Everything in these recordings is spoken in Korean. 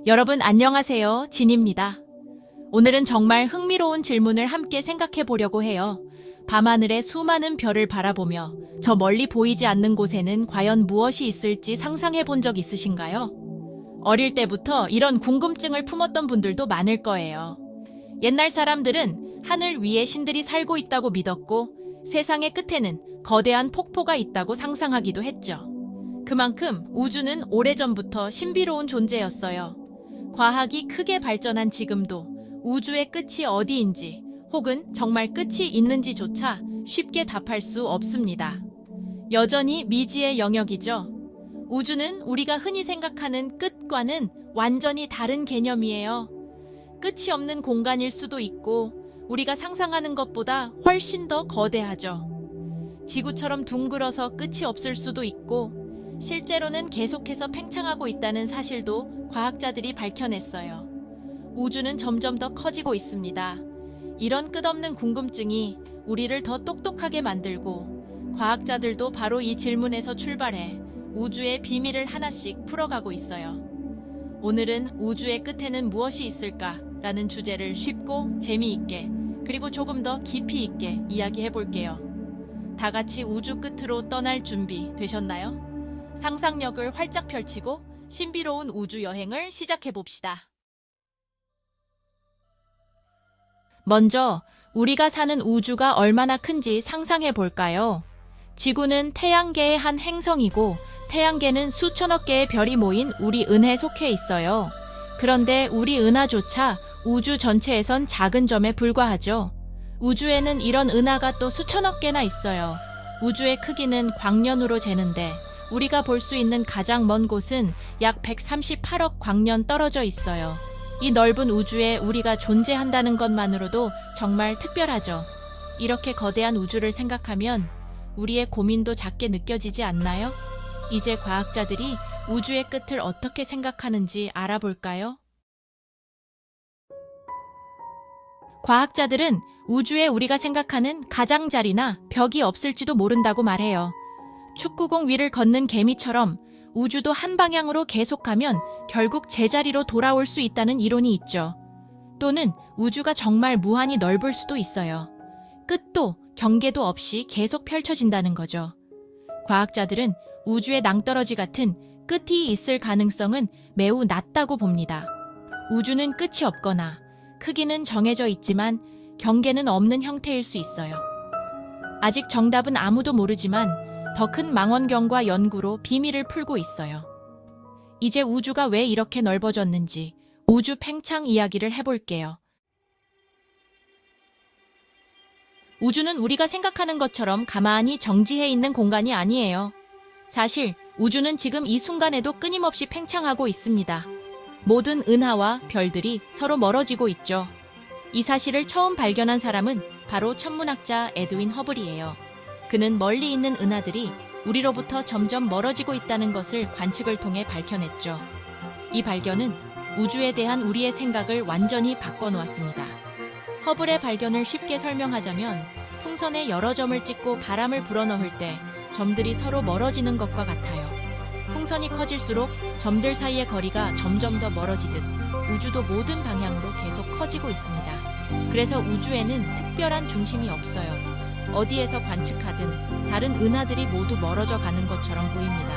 여러분 안녕하세요. 진입니다. 오늘은 정말 흥미로운 질문을 함께 생각해 보려고 해요. 밤하늘의 수많은 별을 바라보며 저 멀리 보이지 않는 곳에는 과연 무엇이 있을지 상상해 본 적 있으신가요? 어릴 때부터 이런 궁금증을 품었던 분들도 많을 거예요. 옛날 사람들은 하늘 위에 신들이 살고 있다고 믿었고 세상의 끝에는 거대한 폭포가 있다고 상상하기도 했죠. 그만큼 우주는 오래전부터 신비로운 존재였어요. 과학이 크게 발전한 지금도 우주의 끝이 어디인지 혹은 정말 끝이 있는지조차 쉽게 답할 수 없습니다. 여전히 미지의 영역이죠. 우주는 우리가 흔히 생각하는 끝과는 완전히 다른 개념이에요. 끝이 없는 공간일 수도 있고 우리가 상상하는 것보다 훨씬 더 거대하죠. 지구처럼 둥글어서 끝이 없을 수도 있고 실제로는 계속해서 팽창하고 있다는 사실도 과학자들이 밝혀냈어요. 우주는 점점 더 커지고 있습니다. 이런 끝없는 궁금증이 우리를 더 똑똑하게 만들고 과학자들도 바로 이 질문에서 출발해 우주의 비밀을 하나씩 풀어가고 있어요. 오늘은 우주의 끝에는 무엇이 있을까라는 주제를 쉽고 재미있게 그리고 조금 더 깊이 있게 이야기해 볼게요. 다 같이 우주 끝으로 떠날 준비 되셨나요? 상상력을 활짝 펼치고 신비로운 우주 여행을 시작해 봅시다. 먼저 우리가 사는 우주가 얼마나 큰지 상상해 볼까요? 지구는 태양계의 한 행성이고 태양계는 수천억 개의 별이 모인 우리 은하에 속해 있어요. 그런데 우리 은하조차 우주 전체에선 작은 점에 불과하죠. 우주에는 이런 은하가 또 수천억 개나 있어요. 우주의 크기는 광년으로 재는데 우리가 볼 수 있는 가장 먼 곳은 약 138억 광년 떨어져 있어요. 이 넓은 우주에 우리가 존재한다는 것만으로도 정말 특별하죠. 이렇게 거대한 우주를 생각하면 우리의 고민도 작게 느껴지지 않나요? 이제 과학자들이 우주의 끝을 어떻게 생각하는지 알아볼까요? 과학자들은 우주에 우리가 생각하는 가장자리나 벽이 없을지도 모른다고 말해요. 축구공 위를 걷는 개미처럼 우주도 한 방향으로 계속가면 결국 제자리로 돌아올 수 있다는 이론이 있죠. 또는 우주가 정말 무한히 넓을 수도 있어요. 끝도 경계도 없이 계속 펼쳐진다는 거죠. 과학자들은 우주의 낭떠러지 같은 끝이 있을 가능성은 매우 낮다고 봅니다. 우주는 끝이 없거나 크기는 정해져 있지만 경계는 없는 형태일 수 있어요. 아직 정답은 아무도 모르지만 더 큰 망원경과 연구로 비밀을 풀고 있어요. 이제 우주가 왜 이렇게 넓어졌는지 우주 팽창 이야기를 해볼게요. 우주는 우리가 생각하는 것처럼 가만히 정지해 있는 공간이 아니에요. 사실 우주는 지금 이 순간에도 끊임없이 팽창하고 있습니다. 모든 은하와 별들이 서로 멀어지고 있죠. 이 사실을 처음 발견한 사람은 바로 천문학자 에드윈 허블이에요. 그는 멀리 있는 은하들이 우리로부터 점점 멀어지고 있다는 것을 관측을 통해 밝혀냈죠. 이 발견은 우주에 대한 우리의 생각을 완전히 바꿔놓았습니다. 허블의 발견을 쉽게 설명하자면 풍선에 여러 점을 찍고 바람을 불어넣을 때 점들이 서로 멀어지는 것과 같아요. 풍선이 커질수록 점들 사이의 거리가 점점 더 멀어지듯 우주도 모든 방향으로 계속 커지고 있습니다. 그래서 우주에는 특별한 중심이 없어요. 어디에서 관측하든 다른 은하들이 모두 멀어져 가는 것처럼 보입니다.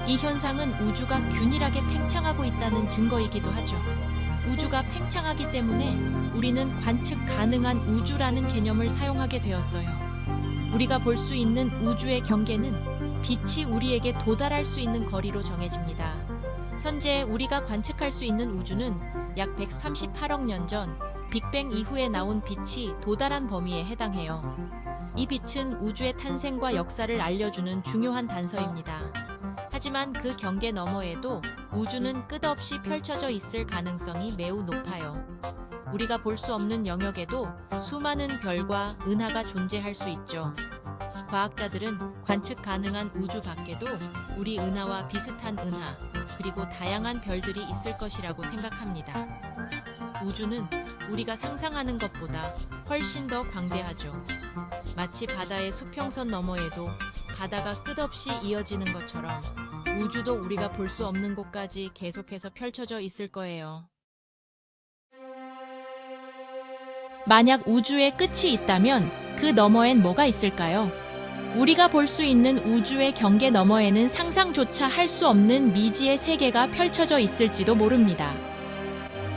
이 현상은 우주가 균일하게 팽창하고 있다는 증거이기도 하죠. 우주가 팽창하기 때문에 우리는 관측 가능한 우주라는 개념을 사용하게 되었어요. 우리가 볼 수 있는 우주의 경계는 빛이 우리에게 도달할 수 있는 거리로 정해집니다. 현재 우리가 관측할 수 있는 우주는 약 138억 년 전 빅뱅 이후에 나온 빛이 도달한 범위에 해당해요. 이 빛은 우주의 탄생과 역사를 알려주는 중요한 단서입니다. 하지만 그 경계 너머에도 우주는 끝없이 펼쳐져 있을 가능성이 매우 높아요. 우리가 볼 수 없는 영역에도 수많은 별과 은하가 존재할 수 있죠. 과학자들은 관측 가능한 우주 밖에도 우리 은하와 비슷한 은하, 그리고 다양한 별들이 있을 것이라고 생각합니다. 우주는 우리가 상상하는 것보다 훨씬 더 광대하죠. 마치 바다의 수평선 너머에도 바다가 끝없이 이어지는 것처럼 우주도 우리가 볼 수 없는 곳까지 계속해서 펼쳐져 있을 거예요. 만약 우주의 끝이 있다면 그 너머엔 뭐가 있을까요? 우리가 볼 수 있는 우주의 경계 너머에는 상상조차 할 수 없는 미지의 세계가 펼쳐져 있을지도 모릅니다.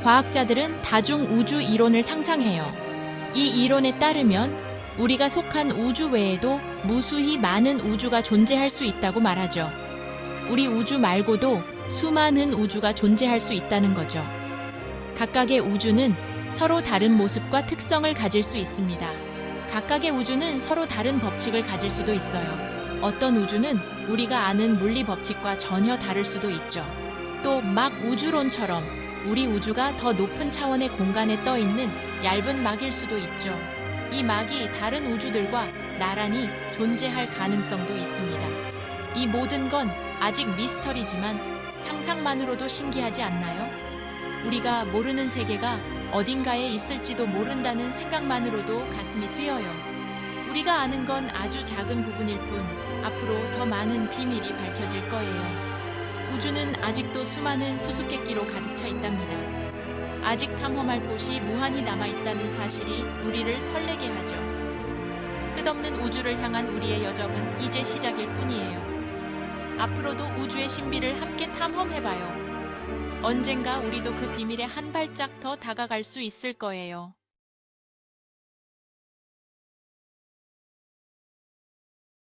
과학자들은 다중 우주 이론을 상상해요. 이 이론에 따르면 우리가 속한 우주 외에도 무수히 많은 우주가 존재할 수 있다고 말하죠. 우리 우주 말고도 수많은 우주가 존재할 수 있다는 거죠. 각각의 우주는 서로 다른 모습과 특성을 가질 수 있습니다. 각각의 우주는 서로 다른 법칙을 가질 수도 있어요. 어떤 우주는 우리가 아는 물리 법칙과 전혀 다를 수도 있죠. 또 막 우주론처럼 우리 우주가 더 높은 차원의 공간에 떠 있는 얇은 막일 수도 있죠. 이 막이 다른 우주들과 나란히 존재할 가능성도 있습니다. 이 모든 건 아직 미스터리지만 상상만으로도 신기하지 않나요? 우리가 모르는 세계가 어딘가에 있을지도 모른다는 생각만으로도 가슴이 뛰어요. 우리가 아는 건 아주 작은 부분일 뿐 앞으로 더 많은 비밀이 밝혀질 거예요. 우주는 아직도 수많은 수수께끼로 가득 차 있답니다. 아직 탐험할 곳이 무한히 남아있다는 사실이 우리를 설레게 하죠. 끝없는 우주를 향한 우리의 여정은 이제 시작일 뿐이에요. 앞으로도 우주의 신비를 함께 탐험해봐요. 언젠가 우리도 그 비밀에 한 발짝 더 다가갈 수 있을 거예요.